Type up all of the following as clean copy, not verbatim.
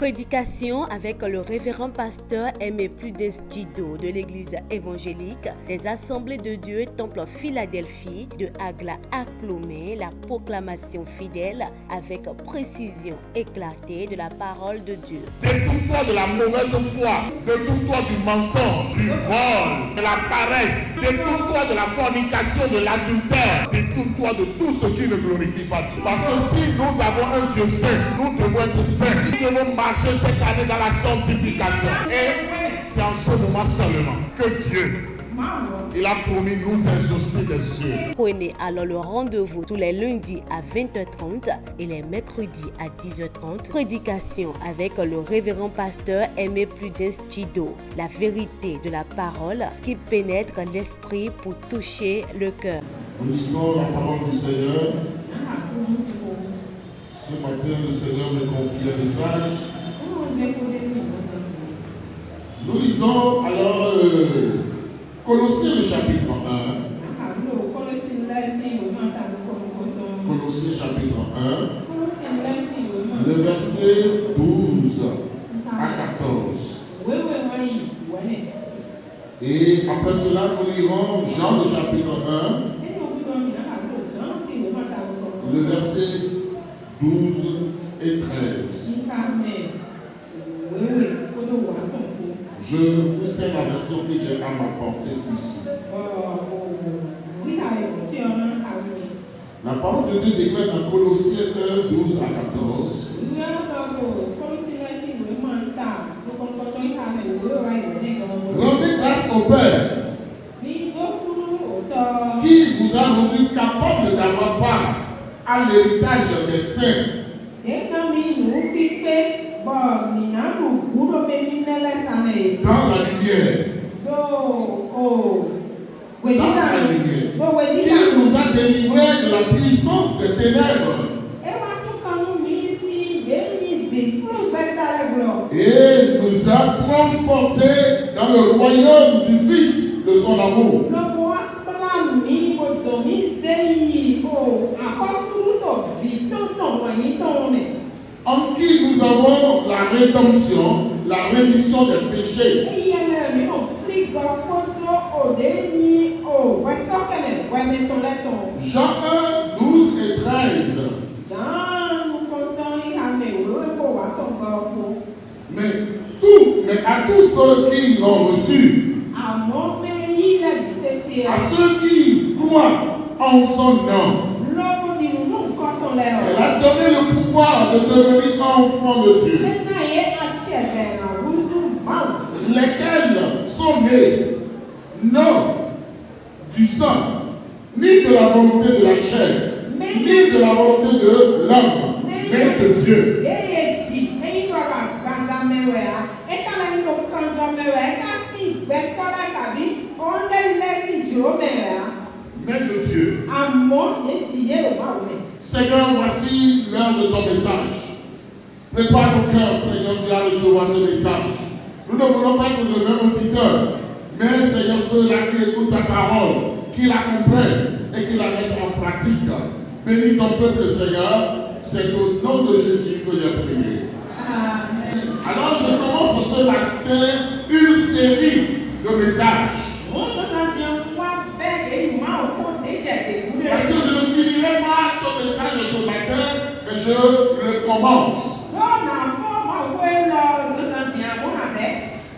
Prédication avec le révérend pasteur Aimé Prudence Djido de l'église évangélique des Assemblées de Dieu Temple Philadelphie de Agla à Clomé, la proclamation fidèle avec précision éclatée de la parole de Dieu. Détourne-toi de la mauvaise foi, détourne-toi du mensonge, du vol, de la paresse, détourne-toi de la fornication, de l'adultère, détourne-toi de tout ce qui ne glorifie pas Dieu. Parce que si nous avons un Dieu saint, nous devons être saints, nous devons marcher cette année dans la sanctification. Et c'est en ce moment seulement que Dieu, il a promis nous exaucer des cieux. Prenez alors le rendez-vous tous les lundis à 20h30 et les mercredis à 10h30. Prédication avec le révérend pasteur Aimé Prudence Djido. La vérité de la parole qui pénètre l'esprit pour toucher le cœur. Nous lisons la parole du Seigneur. Ce matin, le Seigneur me confie un message. Nous lisons alors Colossiens le chapitre 1. Colossiens chapitre 1. Le verset 12 à 14. Et après cela, nous lirons Jean le chapitre 1. Le verset 12 et 13. Je vous sais la version que j'ai à m'apporter ici. La parole de Dieu déclare dans Colossiens 1, 12 à 14. Rendez grâce au Père qui vous a rendu capable d'avoir part à l'héritage des saints. Dans la lumière. Il nous a délivrés de la puissance des ténèbres. Et nous a transportés dans le royaume du Fils de son amour. En qui nous avons la rédemption, la rémission des péchés. Jean 1, 12 et 13. Mais à tous ceux qui l'ont reçu, à ceux qui croient en son nom, elle a donné le pouvoir de devenir enfants de Dieu, lesquels sont nés non du sang, ni de la volonté de la chair, ni de la volonté de l'homme, mais de Dieu. Mais de Dieu. Seigneur, voici l'heure de ton message. Prépare nos cœurs, Seigneur, Dieu, à recevoir ce message. Nous ne voulons pas que nous devenions auditeurs, mais Seigneur, ceux-là qui écoutent ta parole, qui la comprennent et qui la mettent en pratique. Bénis ton peuple, Seigneur. C'est au nom de Jésus que j'ai prié. Amen. Alors, je commence ce matin une série de messages. Parce que je ne finirai pas ce message ce matin, mais je le commence.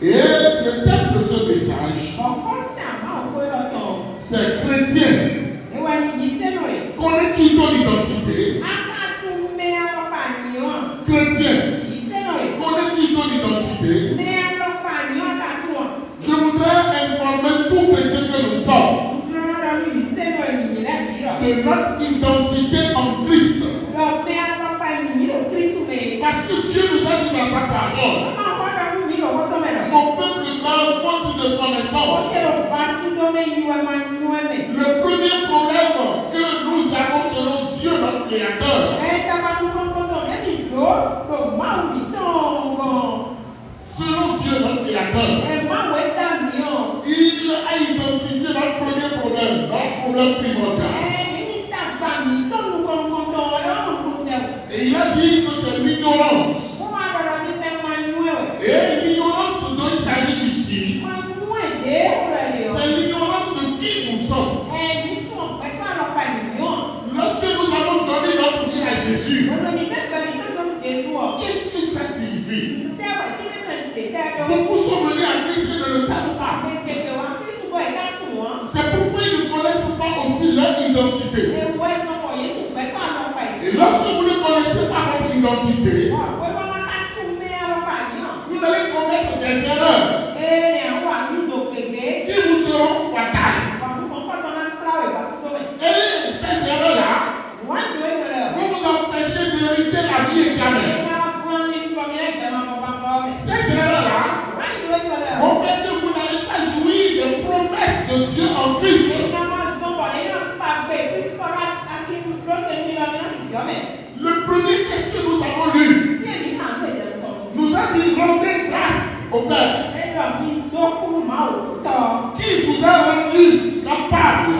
Et le thème de ce message, c'est chrétien. Connais-tu ton identité? Chrétien. Connais-tu ton identité? Je voudrais informer tout chrétien que nous sommes de notre identité en Christ. Parce que Dieu nous a dit dans sa parole, mon peuple meurt faute de connaissance. Le premier problème que nous avons selon Dieu, notre Créateur, selon Dieu, notre Créateur, il a identifié notre premier problème, notre problème primordial. Et il a dit que c'est l'ignorance. identité. Et lorsque vous ne connaissez pas votre identité, vous allez commettre des erreurs qui vous seront fatales. Et ces erreurs-là vont vous empêcher d'hériter la vie éternelle. Ces erreurs-là vont faire que vous n'allez pas jouir des promesses de Dieu en Christ. Le premier texte que nous avons lu nous a dit rendez grâce au Père qui vous a rendu capable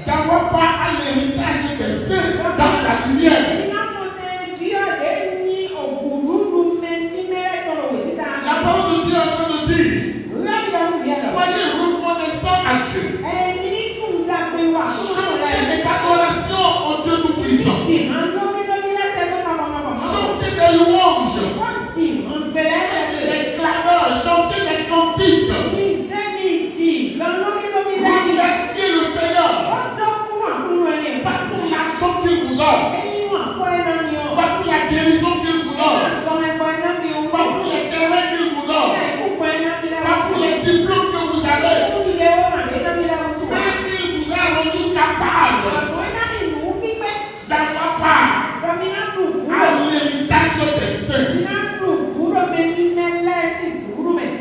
d'avoir part à l'héritage des saints dans la lumière. La parole de Dieu est en train de dire soyez reconnaissants à Dieu. Chantez des adorations au Dieu Tout-Puissant. Chantez des louanges, des clameurs, chantez des cantiques. Remerciez le Seigneur. Pas pour l'argent qu'il vous donne, pas pour la guérison qu'il vous donne, pas pour les terrains qu'il vous donne, pas pour les diplômes que vous avez, mais il vous a rendu capable d'avoir part à l'héritage des saints.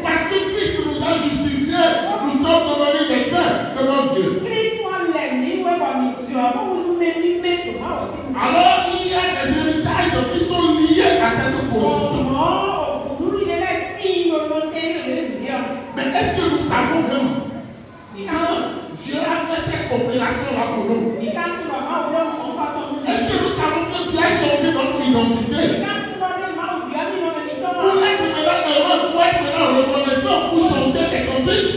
Parce que Christ nous a justifiés, nous sommes devenus des saints devant Dieu. Alors il y a des héritages qui sont liés à cette position. Mais est-ce que nous savons que Dieu a fait cette opération-là pour nous? Est-ce que nous savons que Dieu a changé notre identité? Pour être maintenant heureux, pour être maintenant reconnaissant, pour chanter des cantiques.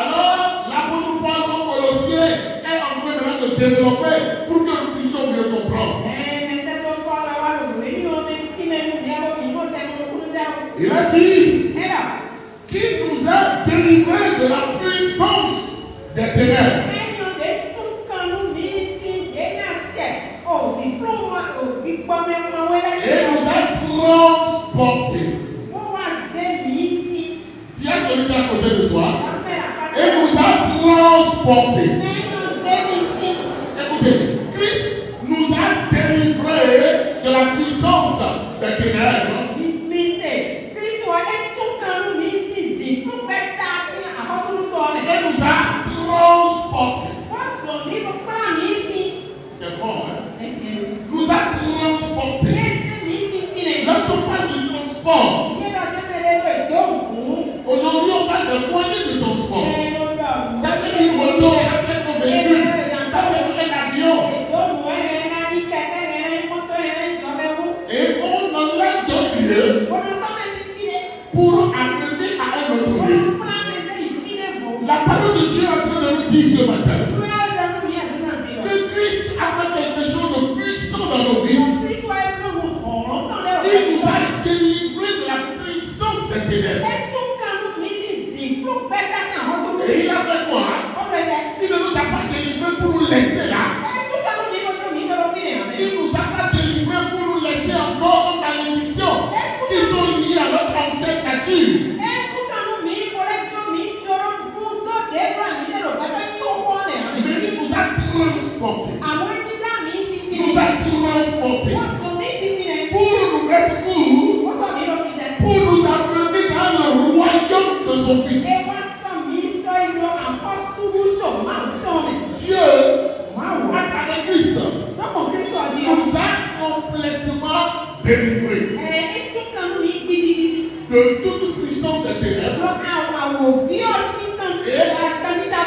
Alors, l'apôtre Paul en Colossiens est en train maintenant de développer pour que nous puissions mieux comprendre. Il a dit qu'il nous a délivrés de la puissance des ténèbres. Et nous a transportés. Dis à celui qui est à côté de toi. Et nous a transportés. Écoutez, Christ nous a délivrés de la puissance des ténèbres. Et nous a transportés. C'est bon, hein? Nous a transportés. Lorsqu'on parle de transport, aujourd'hui on parle de moyens de transport. Ça peut être une moto, ça peut être un véhicule, ça peut être un avion. Et on enlève d'un lieu pour amener à un autre lieu. La parole de Dieu est en train de nous dire ce matin que Christ a fait quelque chose de puissant dans nos vies. Il nous a délivrés de la puissance des ténèbres. Et il a fait quoi? Il ne nous a pas délivrés pour nous laisser là. Il ne nous a pas délivrés pour nous laisser encore en malédiction qui sont liées à notre ancienne nature. Mais il nous a transportés. Il nous a transportés pour nous mettre où? Pour nous amener dans le royaume de son Fils. Dieu, à travers Christ, nous a complètement délivrés de toute puissance des ténèbres. Et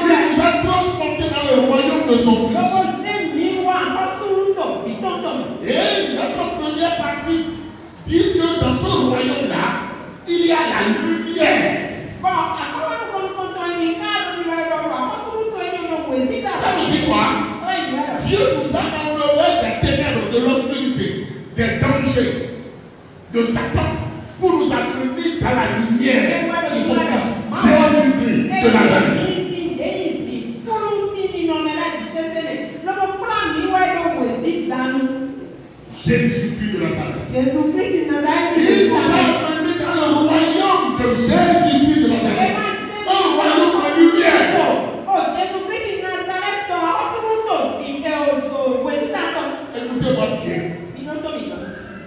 il nous a transportés dans le royaume de son Fils. Et notre première partie dit que dans ce royaume-là, il y a la lumière. Ça veut dire quoi? Dieu nous a enlevé des ténèbres, de l'obscurité, des dangers, de Satan, pour nous amener dans la lumière de son Fils. Jésus-Christ de Nazareth. Jésus-Christ de Nazareth. Il nous a amenés dans le royaume de Jésus-Christ de Nazareth. Un royaume de lumière. Jésus-Christ de Nazareth. Écoutez-moi bien.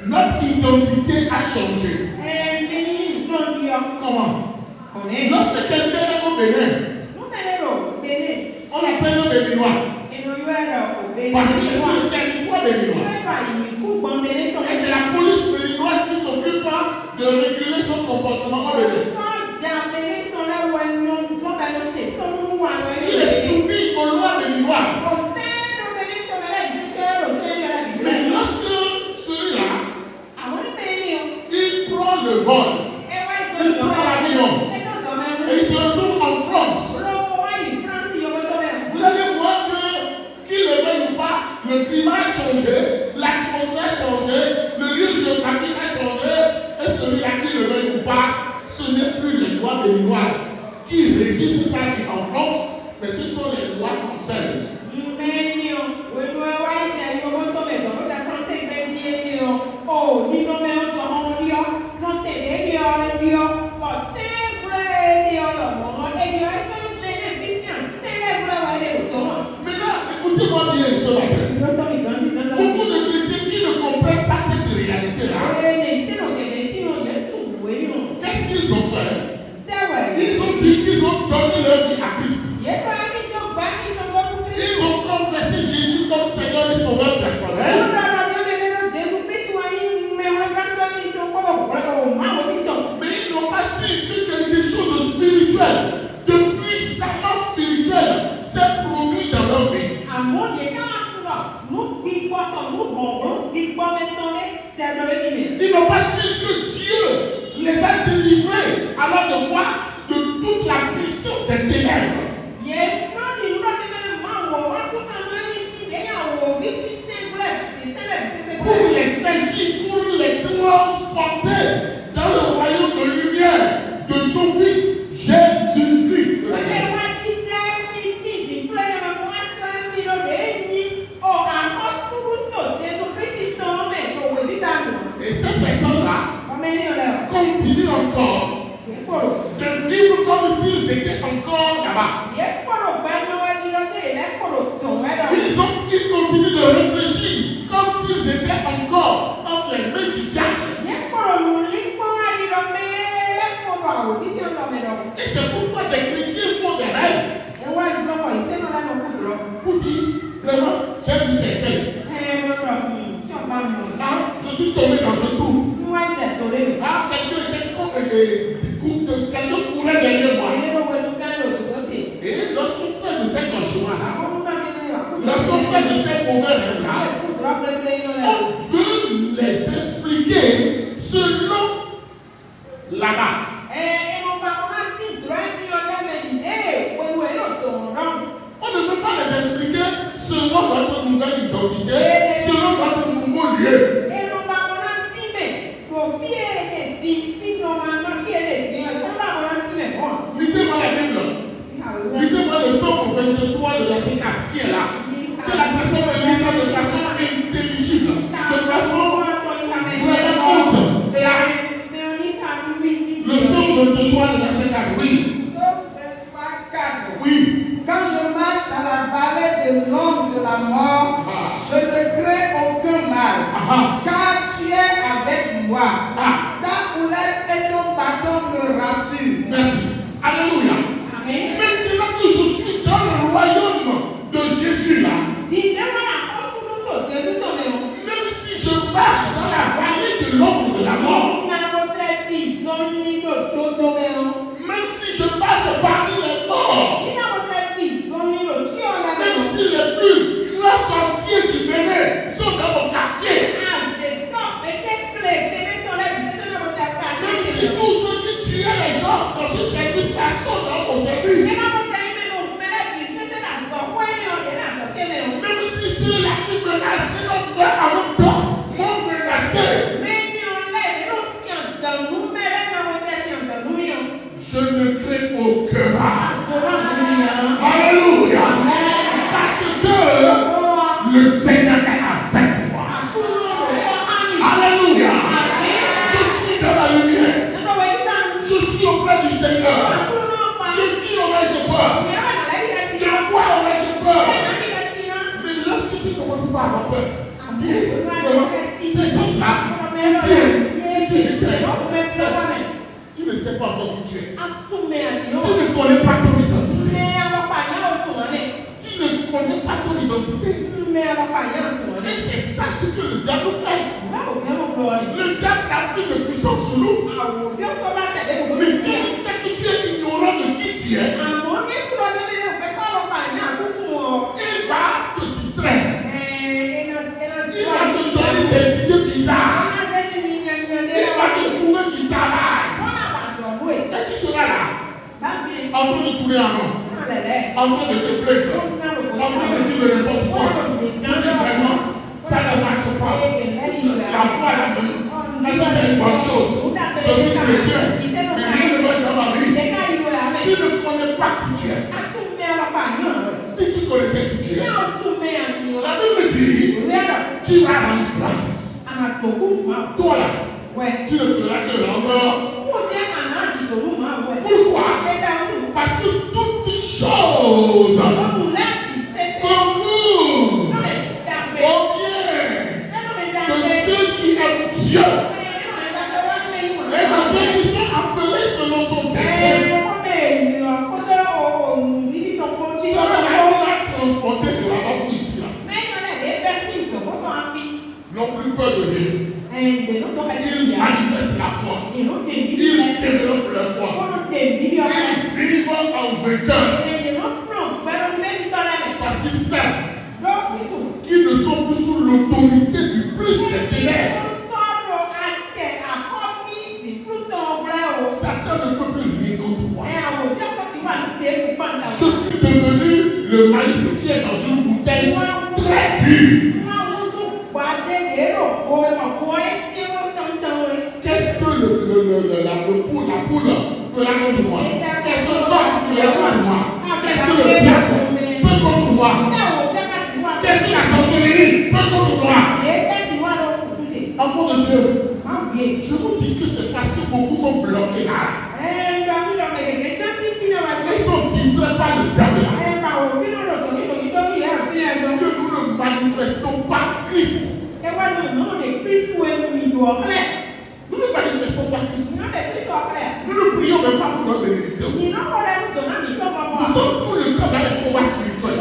Notre identité a changé. Comment? Lorsque quelqu'un est au Bénin, on l'appelle le Béninois. Parce qu'il est sur le territoire béninois. Et c'est la police béninoise qui s'occupe de réguler son comportement au Bénin. Il est soumis aux lois béninoises. Mais lorsque celui-là, il prend le vol, il prend l'avion, et il se retrouve en France, vous allez voir que, qu'il le veuille ou pas, le climat a changé, l'atmosphère a changé, le lieu géographique a changé, et celui-là qui le veuille ou pas, ce n'est plus les lois béninoises qui régissent sa vie en France, mais ce sont les lois françaises. Maintenant, écoutez-moi bien ce matin. Beaucoup de chrétiens qui ne comprennent pas cette réalité-là, qu'est-ce qu'ils ont fait? Ils ont dit qu'ils ont donné leur vie à Christ. Ils ont confessé Jésus comme Seigneur et Sauveur personnel. Mais ils n'ont pas su que quelque chose de spirituel, de puissamment spirituel, s'est produit dans leur vie. Ils n'ont pas su que Dieu les a délivrés alors de quoi? De toute la puissance des ténèbres. Pour les saisir, pour les transporter dans le royaume de lumière de son Fils Jésus-Christ. Et ces personnes-là continuent encore de vivre comme s'ils étaient encore là-bas. Ils continuent de réfléchir comme s'ils étaient encore entre les mains du diable. Et c'est pourquoi des chrétiens font des rêves. Pour dire, vraiment, j'ai vu ces rêves. Je suis tombé dans un trou. Quelqu'un courait derrière moi. Et lorsqu'on fait de cet enchaînement-là, lorsqu'on fait de ces mauvais rêves-là, on veut les expliquer selon là-bas. On ne peut pas les expliquer selon notre nouvelle identité, selon notre nouveau lieu. Lisez-moi la Bible. Lisez-moi le Psaume 23, le verset 4, qui est là. Que la personne lise ça de façon intelligible, de façon vraiment haute. Et là, le Psaume 23, le verset 4, oui. Oui. Quand je marche dans la vallée de l'ombre de la mort, je ne crains aucun mal, car tu es avec moi. Ta houlette et ton bâton me rassurent. Merci. Alléluia. Amen. Maintenant que je suis dans le royaume de Jésus là, même si je marche dans la vallée de l'ombre de la mort, même si je marche parmi les morts, même si les plus grands sorciers du Bénin sont dans mon quartier, même si tous ceux qui tuaient les gens dans ce service-là sont dans mon service, même si ceux-là qui menaçaient notre père en même temps m'ont menacé, je ne crains aucun mal. Alléluia. Parce que le Seigneur est avec moi. Seigneur? De qui aurais-je peur? De quoi aurais-je peur? Mais lorsque tu commences pas à avoir peur, ces gens-là, tu ne sais pas encore qui tu es. Tu ne connais pas ton identité. Tu ne connais pas ton identité. Et c'est ça ce que le diable fait. Le diable a pris de puissance sur nous. Mais Dieu sait que tu es ignorant de qui tu es. Il va te distraire. Il va te donner des idées bizarres. Il va te trouver du travail. Et tu seras là, en train de tourner en rond, en train de te plaindre, en train de dire n'importe quoi. Tu dis vraiment, ça ne marche pas. La foi là-dedans, est-ce que c'est une bonne chose? Je suis chrétien, mais rien ne va dans ma vie. Tu ne connais pas qui tu es. Si tu connaissais qui tu es, la Bible dit, tu vas rendre grâce. Toi là, tu ne feras que rendre. Pourquoi? Parce que toutes choses concourent au bien de ceux qui aiment Dieu et de ceux qui sont appelés selon son dessein. Cela va transporter de là-bas pour ici. N'ont plus peur de Dieu. Ils manifestent la foi. Ils développent leur foi. Ils vivent en vainqueur. Parce qu'ils savent qu'ils ne sont plus sous l'autorité du plus des ténèbres. Satan ne peut plus rien contre moi. Je suis devenu le maïs qui est dans une bouteille très dure. Qu'est-ce que la poule fera contre moi? Qu'est-ce que toi tu feras contre moi? Qu'est-ce que le diable peut contre moi? Qu'est-ce que la sorcellerie peut contre moi? Enfant de Dieu, je vous dis que c'est parce que beaucoup sont bloqués là. Ils sont distraits par le diable là. Que nous ne manifestons pas Christ. Nous ne manifestons pas Christ. Nous ne prions même pas pour notre bénédiction. Nous sommes tout le temps dans les combats spirituels.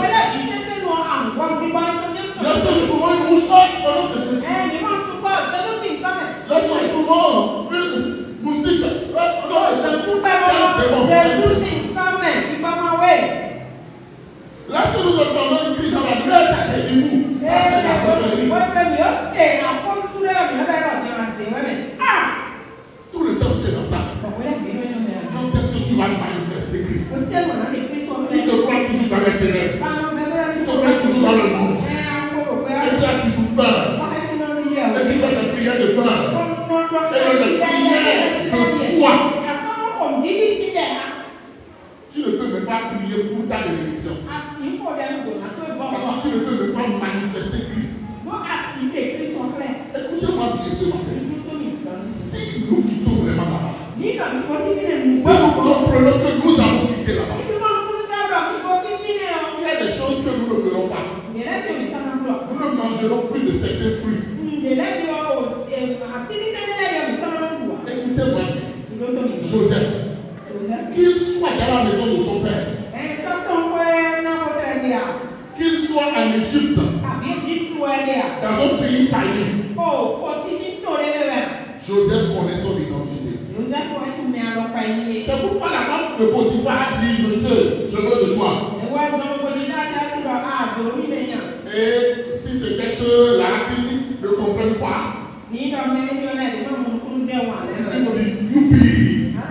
Lorsque nous pouvons une mouche au nom de Jésus. Lorsque nous pouvons une moustique au nom de Jésus. Lorsque nous entendons un cri dans la nuit, ça c'est hibou. Ça c'est la sorcellerie. Tout le temps tu es dans ça. Quand est-ce que tu vas manifester Christ? Tu te crois toujours dans les ténèbres. Tu te crois toujours dans le monde. Et tu as toujours peur. Et tu fais des prières de peur. Et des prières de foi. Tu ne peux même pas prier pour ta bénédiction. Parce que tu ne peux même pas manifester Christ. Écoutez-moi bien ce matin. Si nous quittons vraiment là-bas, si nous comprenons que nous avons quitté là-bas, il y a des choses que nous ne ferons pas. Nous ne mangerons plus de certains fruits. Écoutez-moi bien. Joseph, qu'il soit dans la maison de son père, qu'il soit en Égypte, dans un pays païen, Joseph connaît son identité. C'est pourquoi la femme de Potiphar a dit, monsieur, je veux de toi. Et si c'était ceux-là qui ne comprennent pas, il me dit, youpi,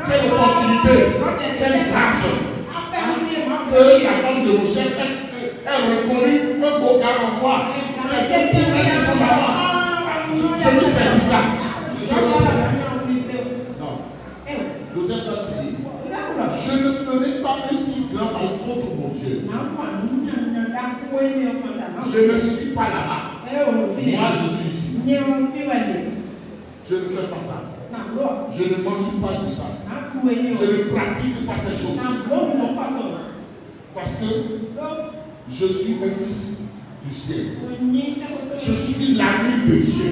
quelle opportunité, quelle grâce. Que la femme de mon chef ait reconnu un beau gars en moi. Je me saisis ça. Non. Joseph a dit, je ne ferai pas un si grand mal contre mon Dieu. Je ne suis pas là-bas. Moi, je suis ici. Je ne fais pas ça. Je ne mange pas de ça. Je ne pratique pas ces choses. Parce que je suis un fils du ciel. Je suis l'ami de Dieu.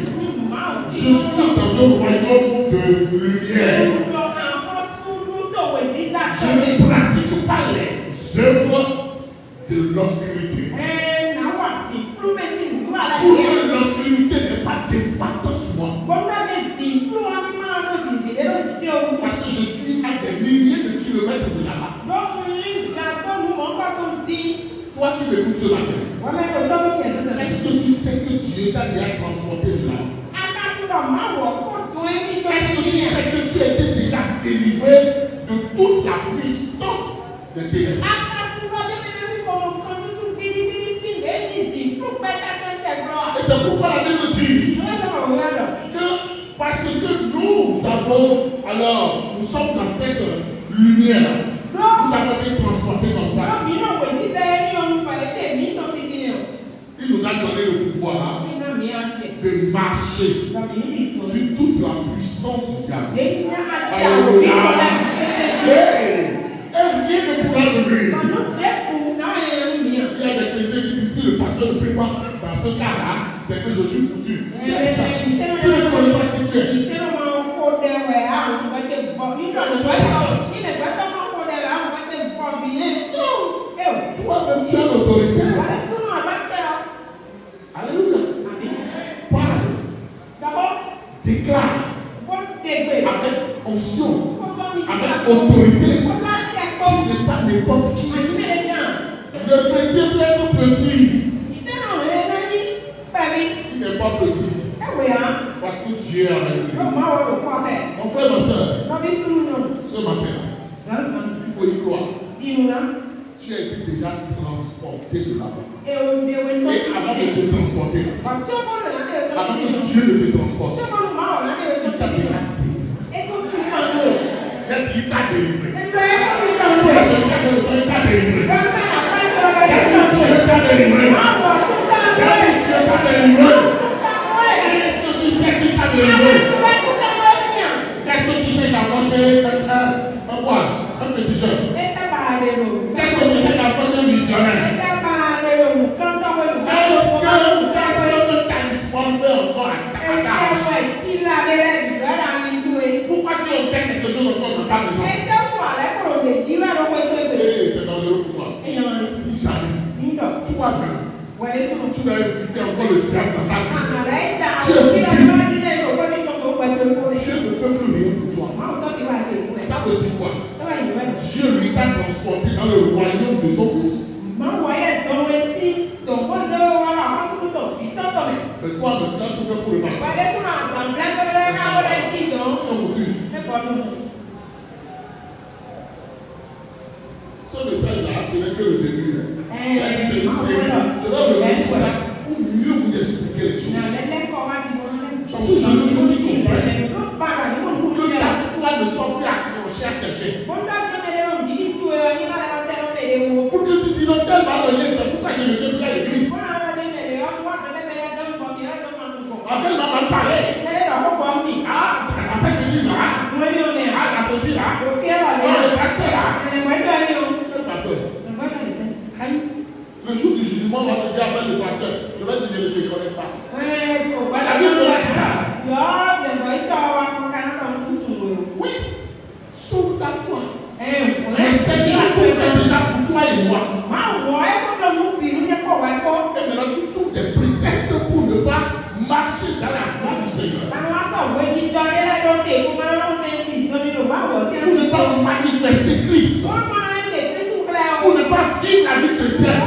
Je suis dans un royaume de lumière. Je ne pratique pas les œuvres de l'obscurité. Pour que l'obscurité n'ait pas d'impact sur moi. Parce que je suis à des milliers de kilomètres de là-bas. Toi qui m'écoutes ce matin, est-ce que tu sais que Dieu t'a déjà transporté de là? Est-ce que tu sais que tu as été déjà délivré de toute la puissance des ténèbres? Et c'est pourquoi la Bible dit que parce que nous avons, alors, nous sommes dans cette lumière, nous avons été transportés comme ça. Il nous a donné le pouvoir de marcher sur toute la puissance du diable. Alléluia. Et rien ne pourra le nuire. Il y a des chrétiens qui disent si le pasteur ne prie pas dans ce cas-là, c'est que je suis foutu. Il y a ça. Tu ne connais pas qui tu es. Toi-même, tu as l'autorité. Alléluia. Parle. Déclare. Avec onction. Avec autorité. Tu n'es pas n'importe qui. Le chrétien peut être petit. Il n'est pas petit. Parce que Dieu est avec lui. Mon frère, ma soeur, ce matin, il faut y croire. Tu as été déjà transporté de là-bas. Et avant de te transporter, avant que Dieu ne te transporte, il t'a déjà délivré. J'ai dit, il t'a délivré. Il t'a délivré. Dieu t'a délivré. Est-ce que tu sais qu'il t'a délivré? Qu'est-ce que tu cherches à manger? Un poil, un petit jeune. Qu'est-ce que tu cherches à manger un missionnaire? Qu'est-ce que ta espoir fait encore à ta tâche? Pourquoi tu obtiens quelque chose encore dans ta maison? C'est dangereux pour toi. Si jamais toi-même, tu dois éviter encore le diable dans ta vie. Tu es foutu. Dieu ne peut plus rien pour toi. Ça veut dire quoi? Dieu lui t'a transporté dans le royaume de son fils. Mais toi, tu as tout fait pour le bâtir. Ce message-là, ce n'est que le début. C'est une série. Je vais revenir sur ça pour mieux vous expliquer les choses. Parce que je veux que tu comprennes que ta foi ne soit plus accrochée à quelqu'un. Pour que tu dises non, tel m'a donné, c'est pourquoi je ne viens plus à l'église. Tel m'a mal parlé. Ah, c'est dans cette église-là. Ah, dans ceci là. Le pasteur là. Le pasteur. Le jour du jugement, on va te dire appelle le pasteur. Je vais te dire, je ne te connais pas. La Bible dit ça. Oui. Sauve ta foi. Le Seigneur a tout fait déjà pour toi et moi. Et maintenant, tu trouves des prétextes pour ne pas marcher dans la voie du Seigneur. Pour ne pas manifester Christ. Pour ne pas vivre la vie chrétienne.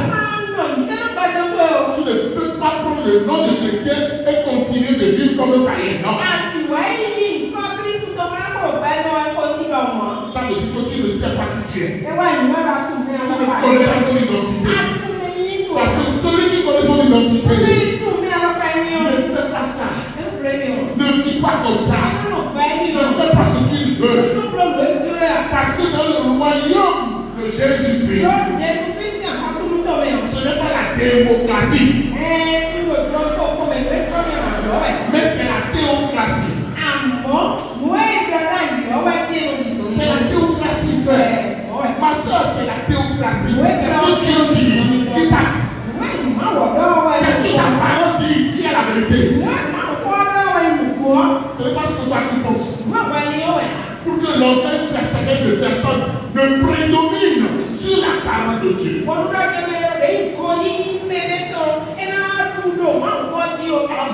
Tu ne peux pas prendre le nom de chrétien et continuer de vivre comme un païen. Non. Ça veut dire que tu ne sais pas qui tu es. Tu ne connais pas ton identité. Parce que celui qui connaît son identité ne fait pas ça. Ne vit pas comme ça. Ne fait pas ce qu'il veut. Parce que dans le royaume de Jésus-Christ, ce n'est pas la démocratie, mais c'est la théocratie. vérité. Moi, Ce n'est pas ce que toi tu penses. moi, Pour que l'orgueil personnel de personne ne prédomine sur la parole de Dieu. Ah,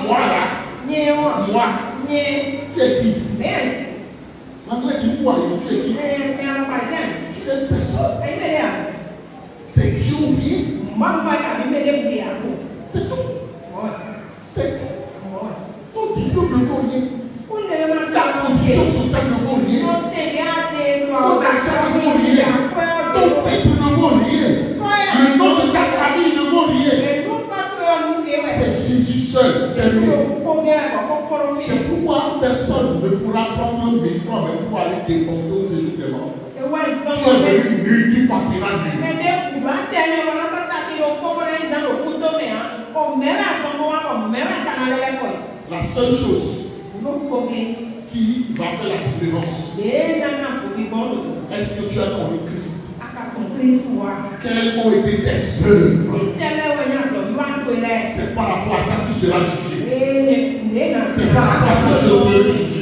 moi là, moi, tu es qui? Maman dit quoi? Tu es qui? Tu es personne. C'est Dieu ou rien. C'est tout. C'est tout. Ton diplôme ne vaut rien. Ta position sociale ne vaut rien. Ton argent ne vaut rien. Ton titre ne vaut rien. Le nom de ta famille ne vaut rien. C'est Jésus seul qui est venu. C'est pourquoi personne ne pourra prendre 1000 francs même pour aller dépenser au séjour des morts. Tu es venu nu, tu partiras nu. La seule chose qui va faire la différence, est-ce que tu as connu Christ? Quelles ont été tes œuvres? C'est par rapport à ça que tu seras jugé. C'est par rapport à ça que je serai jugé.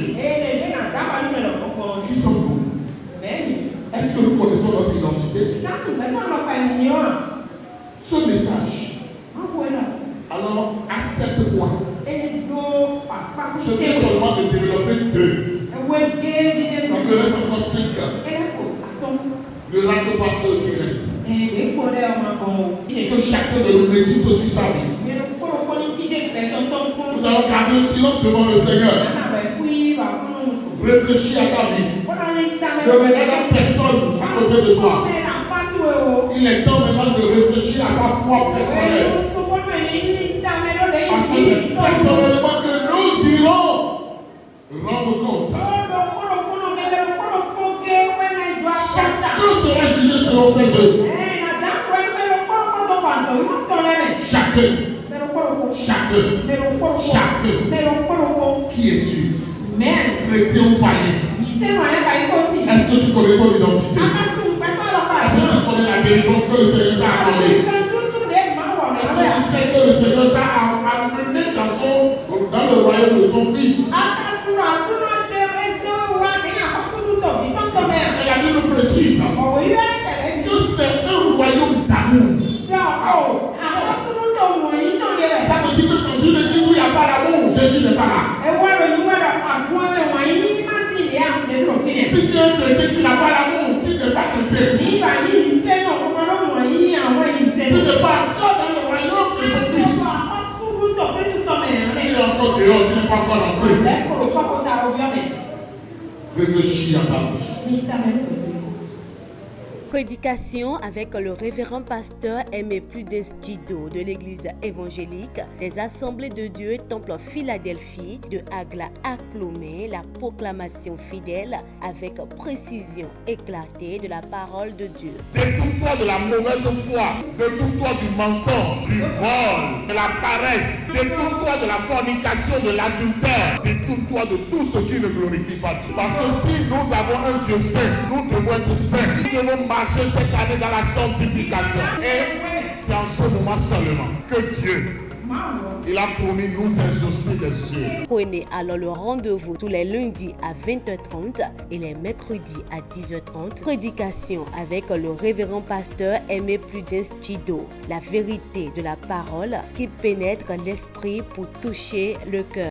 Qui sommes-nous? Est-ce que nous connaissons notre identité? Ce message, alors accepte-moi. Je viens seulement de développer 2. Il me reste encore 5. Ne rate pas ce qui reste. Que chacun de nous médite sur sa vie. Nous allons garder le silence devant le Seigneur. Réfléchis à ta vie. Ne regarde la personne à côté de toi. Il est temps maintenant de réfléchir à sa foi personnelle. Parce que c'est personnellement que nous irons rendre compte. Chacun sera jugé selon ses œuvres. Chacun. Qui es-tu? Chrétien ou païen? Est-ce que tu connais ton identité? Est-ce que tu connais la délivrance que le Seigneur t'a accordée? Est-ce que tu sais que le Seigneur t'a amené dans le royaume de son Fils? Et la Bible précise que c'est un royaume d'amour. Ça veut dire que dans une église où il n'y a pas d'amour, Jésus n'est pas là. Si tu es un chrétien qui n'a pas d'amour, tu n'es pas chrétien. Tu n'es pas encore dans le royaume de son Fils. Tu es encore dehors, tu n'es pas encore entré. Réfléchis à ta vie. Prédication avec le révérend pasteur Aimé Prudence-Djido de l'église évangélique des Assemblées de Dieu Temple Philadelphie de Agla à Clomé, la proclamation fidèle avec précision éclatée de la parole de Dieu. Détourne-toi de la mauvaise foi, détourne-toi du mensonge, du vol, de la paresse, détourne-toi de la fornication, de l'adultère, détourne-toi de tout ce qui ne glorifie pas Dieu. Parce que si nous avons un Dieu saint, nous devons être saints, nous devons marcher cette année dans la sanctification. Et c'est en ce moment seulement que Dieu, il a promis nous exaucer des cieux. Prenez alors le rendez-vous tous les lundis à 20h30 et les mercredis à 10h30. Prédication avec le révérend pasteur Aimé Prudence-Djido. La vérité de la parole qui pénètre l'esprit pour toucher le cœur.